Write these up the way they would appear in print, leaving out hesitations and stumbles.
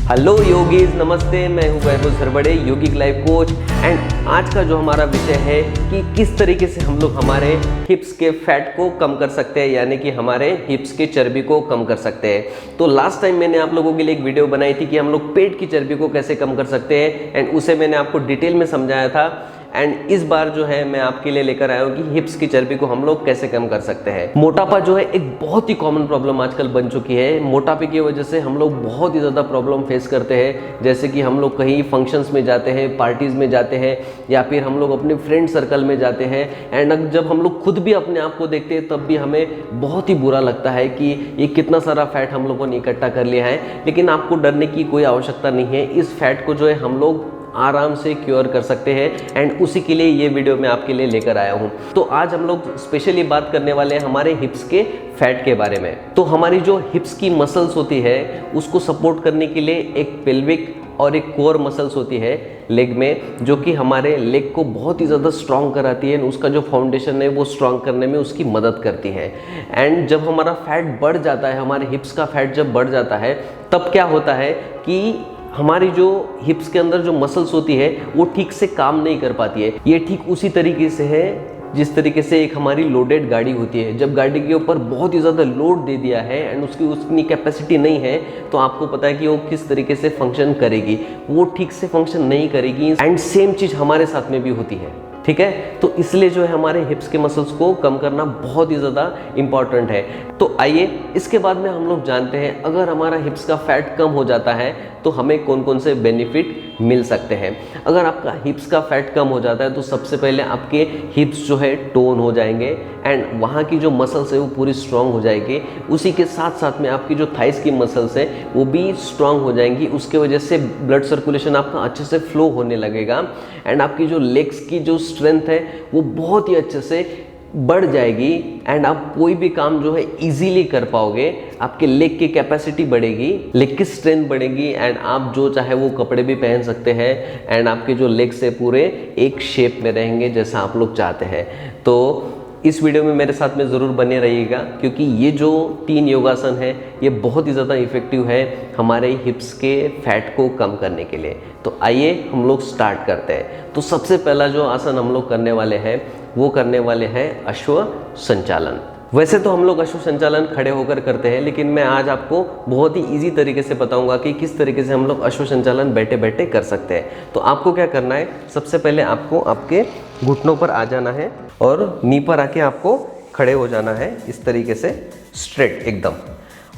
Hello yogis, नमस्ते। मैं हूं वैभव सरवड़े, योगिक लाइफ कोच। एंड आज का जो हमारा विषय है कि किस तरीके से हम लोग हमारे हिप्स के फैट को कम कर सकते हैं, यानी कि हमारे हिप्स के चर्बी को कम कर सकते हैं। तो लास्ट टाइम मैंने आप लोगों के लिए एक वीडियो बनाई थी कि हम लोग पेट की चर्बी को कैसे कम कर सकते हैं, एंड उसे मैंने आपको डिटेल में समझाया था। एंड इस बार जो है मैं आपके लिए लेकर आया हूँ कि हिप्स की चर्बी को हम लोग कैसे कम कर सकते हैं। मोटापा जो है एक बहुत ही कॉमन प्रॉब्लम आजकल बन चुकी है। मोटापे की वजह से हम लोग बहुत ही ज़्यादा प्रॉब्लम फेस करते हैं, जैसे कि हम लोग कहीं फंक्शंस में जाते हैं, पार्टीज़ में जाते हैं, या फिर हम लोग अपने फ्रेंड सर्कल में जाते हैं। एंड जब हम लोग खुद भी अपने आप को देखते हैं तब भी हमें बहुत ही बुरा लगता है कि ये कितना सारा फैट हम लोगों ने इकट्ठा कर लिया है। लेकिन आपको डरने की कोई आवश्यकता नहीं है। इस फैट को जो है हम लोग आराम से क्योर कर सकते हैं, एंड उसी के लिए ये वीडियो मैं आपके लिए लेकर आया हूँ। तो आज हम लोग स्पेशली बात करने वाले हैं हमारे हिप्स के फैट के बारे में। तो हमारी जो हिप्स की मसल्स होती है उसको सपोर्ट करने के लिए एक पेल्विक और एक कोर मसल्स होती है लेग में, जो कि हमारे लेग को बहुत ही ज़्यादा स्ट्रॉन्ग कराती है। उसका जो फाउंडेशन है वो स्ट्रॉन्ग करने में उसकी मदद करती है। एंड जब हमारा फैट बढ़ जाता है, हमारे हिप्स का फैट जब बढ़ जाता है, तब क्या होता है कि हमारी जो हिप्स के अंदर जो मसल्स होती है वो ठीक से काम नहीं कर पाती है। ये ठीक उसी तरीके से है जिस तरीके से एक हमारी लोडेड गाड़ी होती है। जब गाड़ी के ऊपर बहुत ही ज़्यादा लोड दे दिया है एंड उसकी उतनी कैपेसिटी नहीं है, तो आपको पता है कि वो किस तरीके से फंक्शन करेगी, वो ठीक से फंक्शन नहीं करेगी। एंड सेम चीज़ हमारे साथ में भी होती है, ठीक है। तो इसलिए जो है हमारे हिप्स के मसल्स को कम करना बहुत ही ज़्यादा इम्पॉर्टेंट है। तो आइए इसके बाद में हम लोग जानते हैं अगर हमारा हिप्स का फैट कम हो जाता है तो हमें कौन कौन से बेनिफिट मिल सकते हैं। अगर आपका हिप्स का फैट कम हो जाता है तो सबसे पहले आपके हिप्स जो है टोन हो जाएंगे, एंड वहाँ की जो मसल्स है वो पूरी स्ट्रांग हो जाएगी। उसी के साथ साथ में आपकी जो थाइस की मसल्स है वो भी स्ट्रांग हो जाएंगी। उसके वजह से ब्लड सर्कुलेशन आपका अच्छे से फ्लो होने लगेगा, एंड आपकी जो लेग्स की जो स्ट्रेंथ है वो बहुत ही अच्छे से बढ़ जाएगी। एंड आप कोई भी काम जो है इजीली कर पाओगे। आपके लेग की कैपेसिटी बढ़ेगी, लेग की स्ट्रेंथ बढ़ेगी, एंड आप जो चाहे वो कपड़े भी पहन सकते हैं, एंड आपके जो लेग्स से पूरे एक शेप में रहेंगे जैसा आप लोग चाहते हैं। तो इस वीडियो में मेरे साथ में ज़रूर बने रहिएगा, क्योंकि ये जो 3 योगासन है ये बहुत ही ज़्यादा इफेक्टिव है हमारे हिप्स के फैट को कम करने के लिए। तो आइए हम लोग स्टार्ट करते हैं। तो सबसे पहला जो आसन हम लोग करने वाले हैं वो करने वाले हैं अश्व संचालन। वैसे तो हम लोग अश्व संचालन खड़े होकर करते हैं, लेकिन मैं आज आपको बहुत ही इजी तरीके से बताऊंगा कि किस तरीके से हम लोग अश्व संचालन बैठे बैठे कर सकते हैं। तो आपको क्या करना है, सबसे पहले आपको आपके घुटनों पर आ जाना है और नी पर आके आपको खड़े हो जाना है इस तरीके से स्ट्रेट एकदम।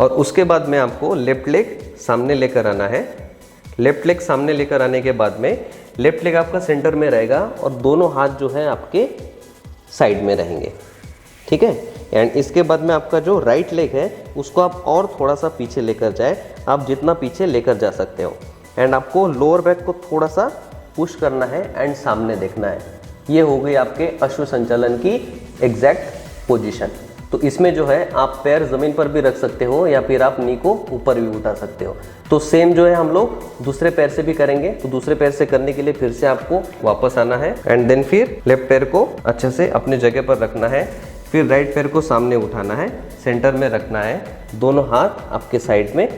और उसके बाद में आपको लेफ्ट लेग सामने लेकर आना है। लेफ्ट लेग सामने लेकर आने के बाद में लेफ्ट लेग आपका सेंटर में रहेगा और दोनों हाथ जो है आपके साइड में रहेंगे, ठीक है। एंड इसके बाद में आपका जो राइट लेग है उसको आप और थोड़ा सा पीछे लेकर जाए, आप जितना पीछे लेकर जा सकते हो। एंड आपको लोअर बैक को थोड़ा सा पुश करना है एंड सामने देखना है। ये हो गई आपके अश्व संचालन की एग्जैक्ट पोजीशन। तो इसमें जो है आप पैर ज़मीन पर भी रख सकते हो या फिर आप नी को ऊपर भी उठा सकते हो। तो सेम जो है हम लोग दूसरे पैर से भी करेंगे। तो दूसरे पैर से करने के लिए फिर से आपको वापस आना है, एंड देन फिर लेफ्ट पैर को अच्छे से अपनी जगह पर रखना है। फिर राइट पैर को सामने उठाना है, सेंटर में रखना है, दोनों हाथ आपके साइड में,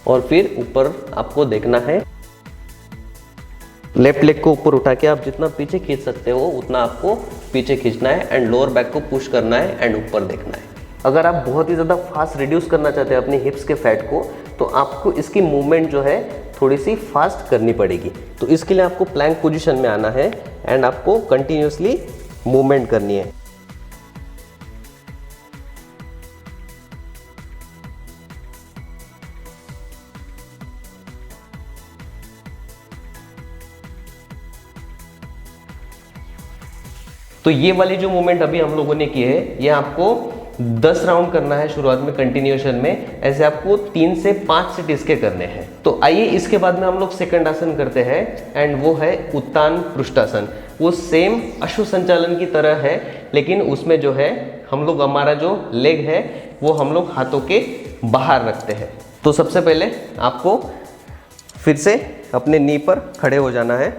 और फिर ऊपर आपको देखना है। लेफ्ट लेग को ऊपर उठा के आप जितना पीछे खींच सकते हो उतना आपको पीछे खींचना है, एंड लोअर बैक को पुश करना है एंड ऊपर देखना है। अगर आप बहुत ही ज़्यादा फास्ट रिड्यूस करना चाहते हैं अपने हिप्स के फैट को, तो आपको इसकी मूवमेंट जो है थोड़ी सी फास्ट करनी पड़ेगी। तो इसके लिए आपको प्लैंक पोजीशन में आना है एंड आपको कंटिन्यूसली मूवमेंट करनी है। तो ये वाली जो मूवमेंट अभी हम लोगों ने की है ये आपको 10 राउंड करना है शुरुआत में कंटिन्यूएशन में। ऐसे आपको 3 से 5 सेट इसके करने हैं। तो आइए इसके बाद में हम लोग सेकंड आसन करते हैं, एंड वो है उत्तान पृष्ठासन। वो सेम अश्व संचालन की तरह है, लेकिन उसमें जो है हम लोग हमारा जो लेग है वो हम लोग हाथों के बाहर रखते हैं। तो सबसे पहले आपको फिर से अपने नी पर खड़े हो जाना है,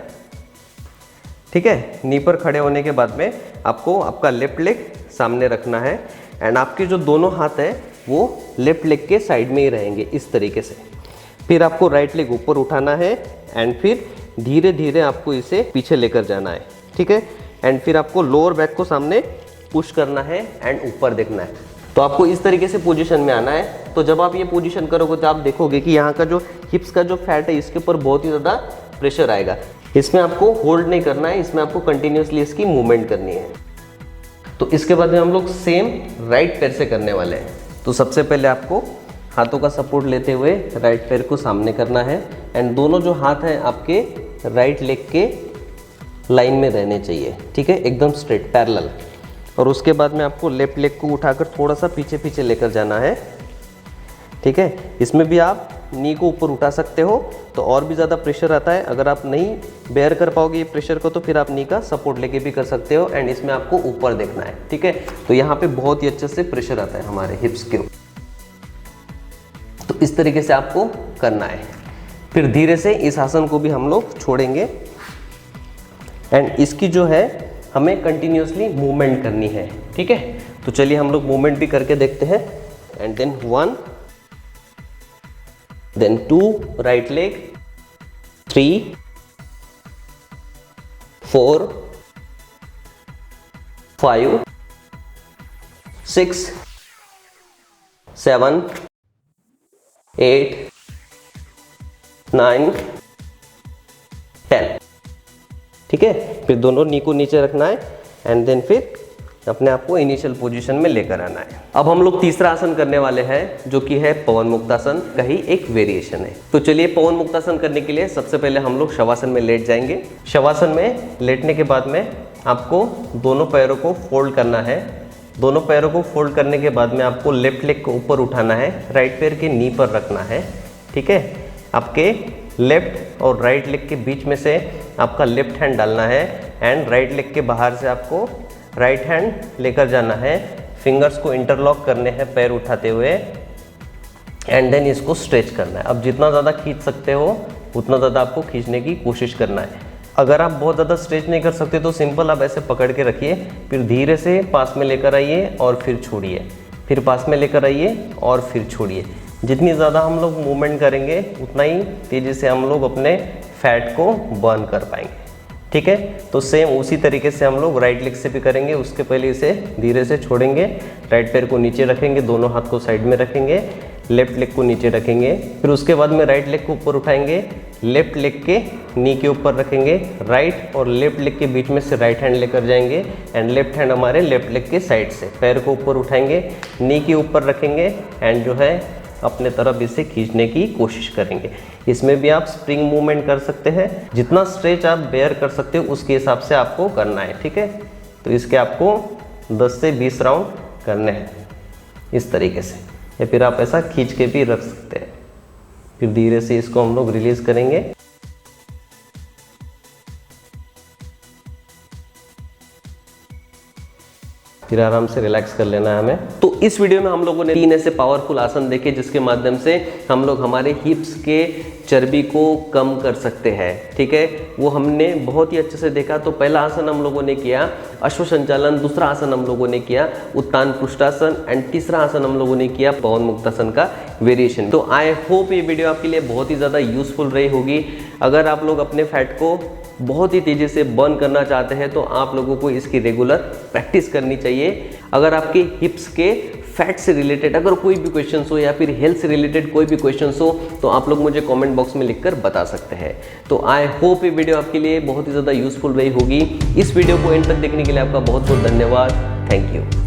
ठीक है। नी पर खड़े होने के बाद में आपको आपका लेफ्ट लेग सामने रखना है, एंड आपके जो दोनों हाथ है वो लेफ्ट लेग के साइड में ही रहेंगे इस तरीके से। फिर आपको राइट लेग ऊपर उठाना है एंड फिर धीरे धीरे आपको इसे पीछे लेकर जाना है, ठीक है। एंड फिर आपको लोअर बैक को सामने पुश करना है एंड ऊपर देखना है। तो आपको इस तरीके से पोजीशन में आना है। तो जब आप ये पोजीशन करोगे तो आप देखोगे कि यहाँ का जो हिप्स का जो फैट है इसके ऊपर बहुत ही ज़्यादा प्रेशर आएगा। इसमें आपको होल्ड नहीं करना है, इसमें आपको कंटिन्यूसली इसकी मूवमेंट करनी है। तो इसके बाद में हम लोग सेम राइट पैर से करने वाले हैं। तो सबसे पहले आपको हाथों का सपोर्ट लेते हुए राइट पैर को सामने करना है एंड दोनों जो हाथ हैं आपके राइट लेग के लाइन में रहने चाहिए, ठीक है, एकदम स्ट्रेट पैरेलल। और उसके बाद में आपको लेफ्ट लेग को उठाकर थोड़ा सा पीछे पीछे लेकर जाना है, ठीक है। इसमें भी आप नी को ऊपर उठा सकते हो तो और भी ज़्यादा प्रेशर आता है। अगर आप नहीं बेयर कर पाओगे ये प्रेशर को तो फिर आप नी का सपोर्ट लेके भी कर सकते हो एंड इसमें आपको ऊपर देखना है, ठीक है। तो यहाँ पे बहुत ही अच्छे से प्रेशर आता है हमारे हिप्स के ऊपर। तो इस तरीके से आपको करना है। फिर धीरे से इस आसन को भी हम लोग छोड़ेंगे एंड इसकी जो है हमें कंटिन्यूसली मूवमेंट करनी है, ठीक है। तो चलिए हम लोग मूवमेंट भी करके देखते हैं। And then 1 then 2 right leg, 3 4 5 6 7 8 9 10, ठीक है। फिर दोनों नी को नीचे रखना है एंड देन फिर अपने आप को इनिशियल पोजीशन में लेकर आना है। अब हम लोग तीसरा आसन करने वाले हैं जो कि है पवन मुक्तासन का ही एक वेरिएशन है। तो चलिए पवन मुक्तासन करने के लिए सबसे पहले हम लोग शवासन में लेट जाएंगे। शवासन में लेटने के बाद में आपको दोनों पैरों को फोल्ड करना है। दोनों पैरों को फोल्ड करने के बाद में आपको लेफ्ट लेग को ऊपर उठाना है, राइट पैर के नी पर रखना है, ठीक है। आपके लेफ्ट और राइट लेग के बीच में से आपका लेफ्ट हैंड डालना है एंड राइट लेग के बाहर से आपको राइट हैंड लेकर जाना है। फिंगर्स को इंटरलॉक करने हैं पैर उठाते हुए एंड देन इसको स्ट्रेच करना है। अब जितना ज़्यादा खींच सकते हो उतना ज़्यादा आपको खींचने की कोशिश करना है। अगर आप बहुत ज़्यादा स्ट्रेच नहीं कर सकते तो सिंपल आप ऐसे पकड़ के रखिए, फिर धीरे से पास में लेकर आइए और फिर छोड़िए, फिर पास में लेकर आइए और फिर छोड़िए। जितनी ज़्यादा हम लोग मूवमेंट करेंगे उतना ही तेज़ी से हम लोग अपने फैट को बर्न कर पाएंगे, ठीक है। तो सेम उसी तरीके से हम लोग राइट लेग से भी करेंगे। उसके पहले इसे धीरे से छोड़ेंगे, राइट पैर को नीचे रखेंगे, दोनों हाथ को साइड में रखेंगे, लेफ्ट लेग को नीचे रखेंगे। फिर उसके बाद में राइट लेग को ऊपर उठाएंगे, लेफ्ट लेग के नी के ऊपर रखेंगे, राइट और लेफ्ट लेग के बीच में से राइट हैंड लेकर जाएंगे एंड लेफ्ट हैंड हमारे लेफ्ट लेग के साइड से पैर को ऊपर उठाएंगे, नी के ऊपर रखेंगे एंड जो है अपने तरफ इसे खींचने की कोशिश करेंगे। इसमें भी आप स्प्रिंग मूवमेंट कर सकते हैं। जितना स्ट्रेच आप बेयर कर सकते हो उसके हिसाब से आपको करना है, ठीक है। तो इसके आपको 10 से 20 राउंड करने हैं इस तरीके से, या फिर आप ऐसा खींच के भी रख सकते हैं। फिर धीरे से इसको हम लोग रिलीज करेंगे। फिर आराम से रिलैक्स कर लेना है हमें। तो इस वीडियो में हम लोगों ने 3 ऐसे पावरफुल आसन देखे जिसके माध्यम से हम लोग हमारे हिप्स के चर्बी को कम कर सकते हैं, ठीक है। वो हमने बहुत ही अच्छे से देखा। तो पहला आसन हम लोगों ने किया अश्व संचालन, दूसरा आसन हम लोगों ने किया उत्तान पृष्ठासन एंड तीसरा आसन हम लोगों ने किया पवन मुक्तासन का वेरिएशन। तो आई होप ये वीडियो आपके लिए बहुत ही ज़्यादा यूजफुल रही होगी। अगर आप लोग अपने फैट को बहुत ही तेज़ी से बर्न करना चाहते हैं तो आप लोगों को इसकी रेगुलर प्रैक्टिस करनी चाहिए। अगर आपके हिप्स के फैट से रिलेटेड अगर कोई भी क्वेश्चंस हो या फिर हेल्थ से रिलेटेड कोई भी क्वेश्चंस हो तो आप लोग मुझे कमेंट बॉक्स में लिखकर बता सकते हैं। तो आई होप ये वीडियो आपके लिए बहुत ही ज़्यादा यूजफुल रही होगी। इस वीडियो को एंड तक देखने के लिए आपका बहुत बहुत धन्यवाद। Thank you.